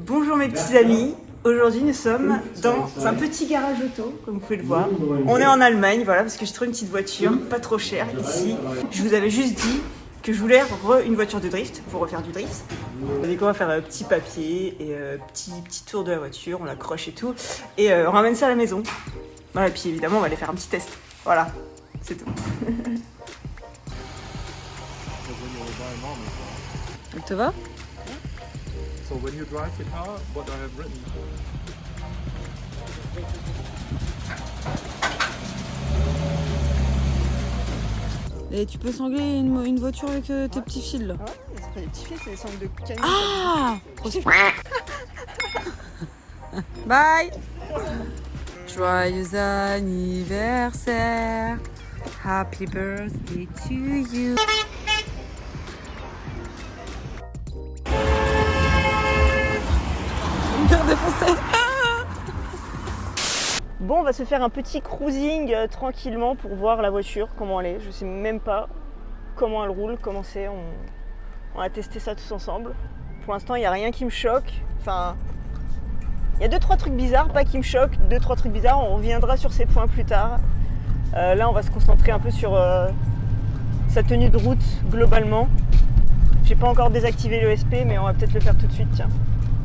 Bonjour mes petits amis, aujourd'hui nous sommes dans un petit garage auto, comme vous pouvez le voir. On est en Allemagne, voilà, parce que j'ai trouvé une petite voiture, pas trop chère ici. Je vous avais juste dit que je voulais une voiture de drift, pour refaire du drift. On va faire un petit papier et petit tour de la voiture, on l'accroche et tout. Et on ramène ça à la maison. Voilà, et puis évidemment on va aller faire un petit test. Voilà, c'est tout. Ça te va? So when you drive the car, what I have written. Et tu peux sangler une voiture avec tes petits fils là. Ouais, c'est pas des petits fils, c'est des sangles de camion. Ah Bye. Joyeux anniversaire. Happy birthday to you. Bien défoncé. Bon, on va se faire un petit cruising tranquillement pour voir la voiture, comment elle est. Je sais même pas comment elle roule, comment c'est. On va tester ça tous ensemble. Pour l'instant, il n'y a rien qui me choque. Enfin, il y a 2-3 trucs bizarres, pas qui me choquent, 2-3 trucs bizarres. On reviendra sur ces points plus tard. Là, on va se concentrer un peu sur sa tenue de route globalement. J'ai pas encore désactivé l'ESP, mais on va peut-être le faire tout de suite. Tiens,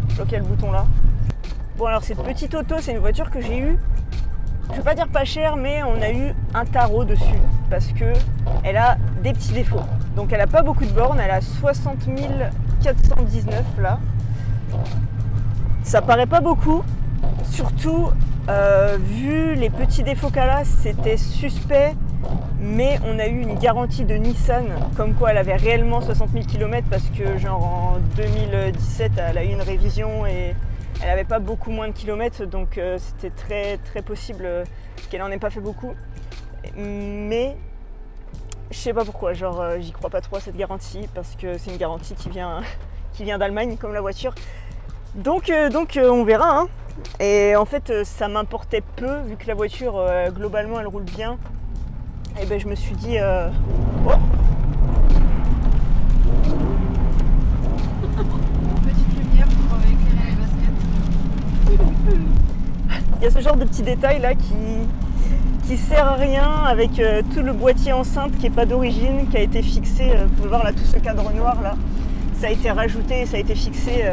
je crois qu'il y a le bouton là. Bon, alors cette petite auto, c'est une voiture que j'ai eue. Je veux pas dire pas cher, mais on a eu un tarot dessus parce que elle a des petits défauts. Donc elle a pas beaucoup de bornes, elle a 60 419 là. Ça paraît pas beaucoup, surtout vu les petits défauts qu'elle a, c'était suspect. Mais on a eu une garantie de Nissan comme quoi elle avait réellement 60 000 km parce que genre en 2017 elle a eu une révision et elle n'avait pas beaucoup moins de kilomètres, donc c'était très très possible qu'elle n'en ait pas fait beaucoup. Mais je sais pas pourquoi, genre j'y crois pas trop à cette garantie parce que c'est une garantie qui vient d'Allemagne comme la voiture. Donc on verra. Hein. Et en fait ça m'importait peu vu que la voiture globalement elle roule bien. Et ben je me suis dit oh. Il y a ce genre de petits détails là qui sert à rien avec tout le boîtier enceinte qui n'est pas d'origine, qui a été fixé. Vous pouvez voir là tout ce cadre noir là, ça a été rajouté, ça a été fixé.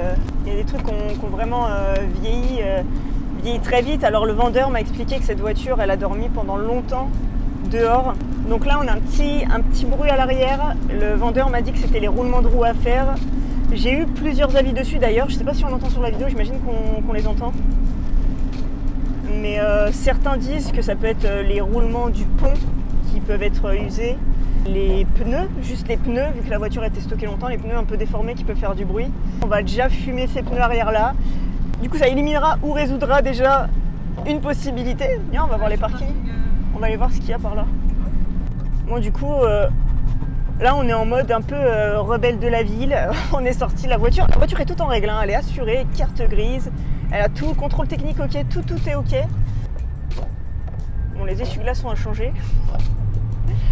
Il y a des trucs qui ont vraiment vieilli très vite. Alors le vendeur m'a expliqué que cette voiture elle a dormi pendant longtemps dehors. Donc là on a un petit bruit à l'arrière. Le vendeur m'a dit que c'était les roulements de roues à faire. J'ai eu plusieurs avis dessus d'ailleurs, je sais pas si on entend sur la vidéo, j'imagine qu'on les entend. Mais certains disent que ça peut être les roulements du pont qui peuvent être usés. Les pneus, juste les pneus, vu que la voiture a été stockée longtemps, les pneus un peu déformés qui peuvent faire du bruit. On va déjà fumer ces pneus arrière là. Du coup ça éliminera ou résoudra déjà une possibilité. Viens, on va voir les parkings. On va aller voir ce qu'il y a par là. Bon du coup, là on est en mode un peu rebelle de la ville. On est sorti, la voiture est toute en règle, hein. Elle est assurée, carte grise. Elle a tout, contrôle technique ok, tout est ok. Bon, les essuie-glaces sont à changer.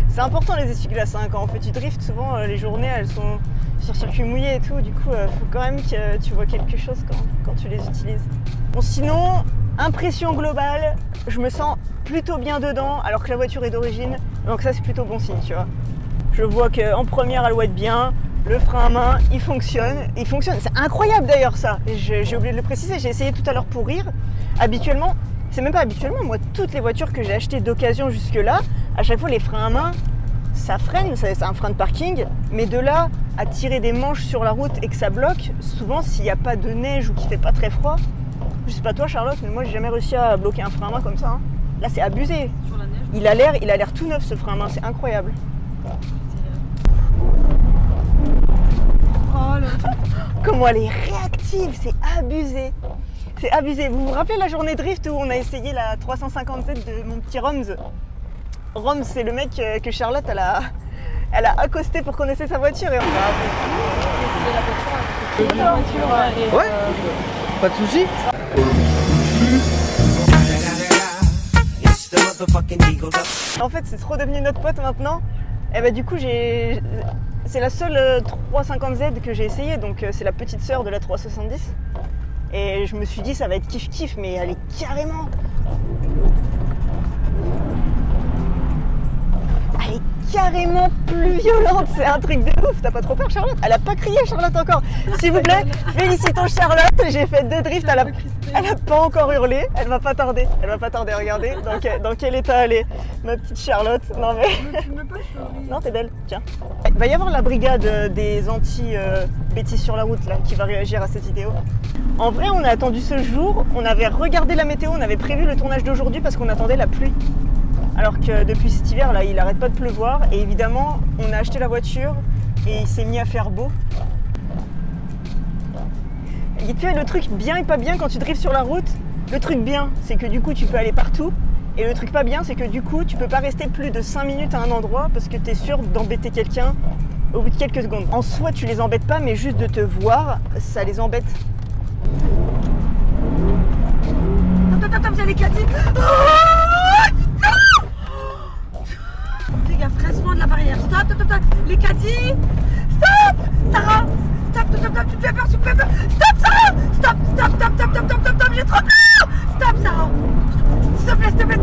C'est important les essuie-glaces, hein. Quand on fait du drift, souvent les journées elles sont sur circuit mouillé et tout. Du coup, faut quand même que tu vois quelque chose quand tu les utilises. Bon, sinon, impression globale, je me sens plutôt bien dedans alors que la voiture est d'origine. Donc ça c'est plutôt bon signe, tu vois. Je vois qu'en première elle doit être bien. Le frein à main, il fonctionne. C'est incroyable d'ailleurs ça. J'ai oublié de le préciser, j'ai essayé tout à l'heure pour rire. Habituellement, c'est même pas habituellement, moi toutes les voitures que j'ai achetées d'occasion jusque là, à chaque fois les freins à main, ça freine, c'est un frein de parking. Mais de là à tirer des manches sur la route et que ça bloque, souvent s'il n'y a pas de neige ou qu'il fait pas très froid, je sais pas toi Charlotte, mais moi j'ai jamais réussi à bloquer un frein à main comme ça. Hein. Là c'est abusé. Sur la neige. Il a l'air tout neuf ce frein à main, c'est incroyable. Comment elle est réactive, c'est abusé. C'est abusé. Vous vous rappelez la journée drift où on a essayé la 357 de mon petit Roms? Roms, c'est le mec que Charlotte elle a accosté pour qu'on essaie sa voiture et on l'a appelé. Ouais, pas de soucis. En fait, c'est trop devenu notre pote maintenant. Et bah du coup, c'est la seule 350Z que j'ai essayé, donc c'est la petite sœur de la 370. Et je me suis dit, ça va être kiff-kiff, mais elle est carrément... Elle est carrément plus violente, c'est un truc de ouf. T'as pas trop peur, Charlotte? Elle a pas crié, Charlotte, encore. S'il vous plaît, félicitons Charlotte. J'ai fait 2 drifts, elle a pas encore hurlé. Elle va pas tarder, regardez dans quel état elle est. Ma petite Charlotte, non mais... Non, t'es belle, tiens. Il va y avoir la brigade des anti-bêtises sur la route là, qui va réagir à cette vidéo. En vrai, on a attendu ce jour, on avait regardé la météo, on avait prévu le tournage d'aujourd'hui parce qu'on attendait la pluie. Alors que depuis cet hiver là, il arrête pas de pleuvoir et évidemment, on a acheté la voiture et il s'est mis à faire beau. Et tu vois, le truc bien et pas bien quand tu drifts sur la route, le truc bien, c'est que du coup, tu peux aller partout. Et le truc pas bien, c'est que du coup, tu peux pas rester plus de 5 minutes à un endroit parce que tu es sûr d'embêter quelqu'un au bout de quelques secondes. En soi, tu les embêtes pas, mais juste de te voir, ça les embête. Attends, vous allez cadrer. Les gars, fraîchement de la barrière. Stop. Les caddies. Stop, Sarah. Stop, tu me fais peur. Stop, Sarah. Stop, j'ai trop peur. Stop, Sarah. S'il te plaît.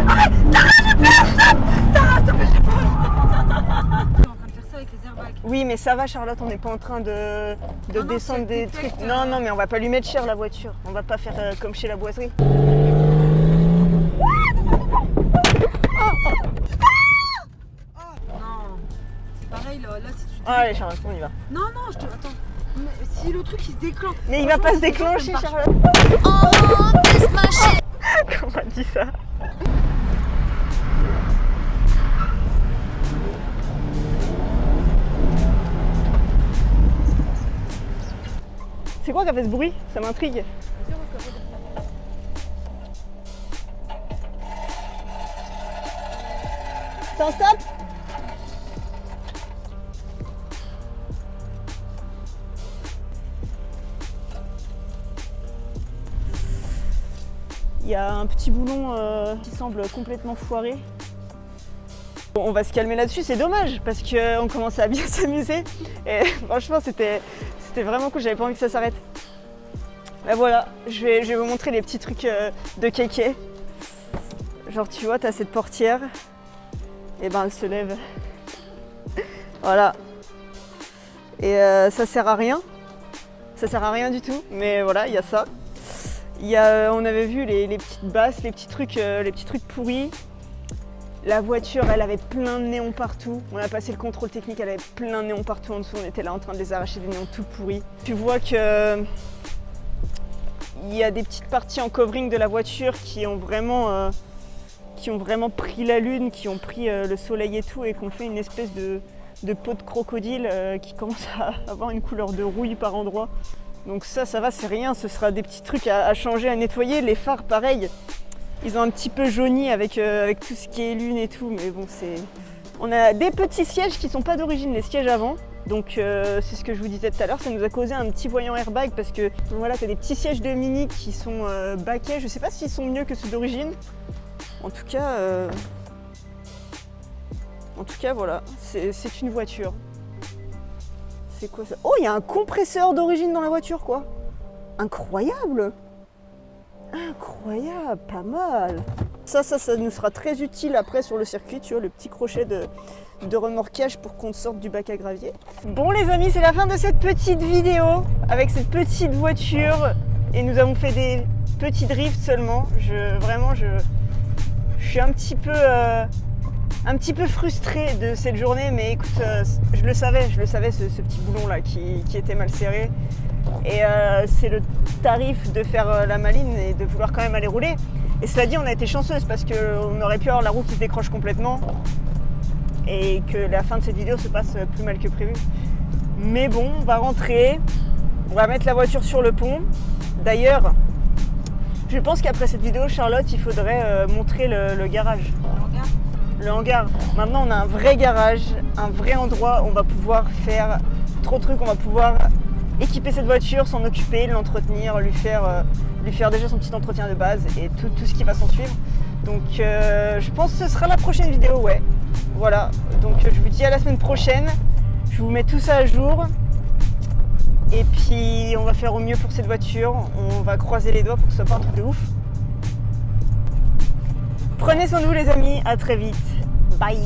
Arrête, Sarah, j'ai peur. Stop, Sarah, s'il te plaît, j'ai peur. On est en train de faire ça avec les airbags. Oui, mais ça va, Charlotte, on n'est pas en train de descendre des trucs. Non, mais on va pas lui mettre cher la voiture. On va pas faire comme chez la boiserie. Pareil là si tu... Allez Charlotte, on y va. Non, je te... Attends. Mais si le truc il se déclenche... Mais il va pas se déclencher, Charlotte. Comment on dit ça? C'est quoi qui a fait ce bruit? Ça m'intrigue. T'en stop? Il y a un petit boulon qui semble complètement foiré. Bon, on va se calmer là-dessus, c'est dommage parce qu'on commençait à bien s'amuser. Et franchement, c'était vraiment cool, j'avais pas envie que ça s'arrête. Ben voilà, je vais vous montrer les petits trucs de kéké. Genre, tu vois, t'as cette portière, et ben elle se lève. Voilà. Et ça sert à rien. Ça sert à rien du tout, mais voilà, il y a ça. On avait vu les petites basses, les petits trucs pourris. La voiture, elle avait plein de néons partout. On a passé le contrôle technique, elle avait plein de néons partout en dessous. On était là en train de les arracher, des néons tout pourris. Tu vois que il y a des petites parties en covering de la voiture qui ont vraiment pris la lune, qui ont pris le soleil et tout, et qui ont fait une espèce de peau de crocodile qui commence à avoir une couleur de rouille par endroits. Donc ça va, c'est rien, ce sera des petits trucs à changer, à nettoyer. Les phares, pareil, ils ont un petit peu jauni avec tout ce qui est lune et tout, mais bon, c'est... On a des petits sièges qui sont pas d'origine, les sièges avant. Donc c'est ce que je vous disais tout à l'heure, ça nous a causé un petit voyant airbag parce que voilà, t'as des petits sièges de Mini qui sont baquets. Je sais pas s'ils sont mieux que ceux d'origine. En tout cas, voilà, c'est une voiture. C'est quoi ça? Oh, il y a un compresseur d'origine dans la voiture, quoi. Incroyable! Incroyable, pas mal. Ça nous sera très utile après sur le circuit, tu vois, le petit crochet de remorquage pour qu'on sorte du bac à gravier. Bon les amis, c'est la fin de cette petite vidéo avec cette petite voiture et nous avons fait des petits drifts seulement. Je suis un petit peu frustrée de cette journée, mais écoute, je le savais ce petit boulon là qui était mal serré. Et c'est le tarif de faire la maline et de vouloir quand même aller rouler. Et cela dit, on a été chanceuse parce qu'on aurait pu avoir la roue qui se décroche complètement et que la fin de cette vidéo se passe plus mal que prévu. Mais bon, on va rentrer, on va mettre la voiture sur le pont. D'ailleurs, je pense qu'après cette vidéo, Charlotte, il faudrait montrer le garage. Le hangar. Maintenant, on a un vrai garage, un vrai endroit où on va pouvoir faire trop de trucs. On va pouvoir équiper cette voiture, s'en occuper, l'entretenir, lui faire déjà son petit entretien de base et tout ce qui va s'en suivre. Donc je pense que ce sera la prochaine vidéo, ouais. Voilà, donc je vous dis à la semaine prochaine. Je vous mets tout ça à jour. Et puis on va faire au mieux pour cette voiture. On va croiser les doigts pour que ce soit pas un truc de ouf. Prenez soin de vous les amis, à très vite. Bye.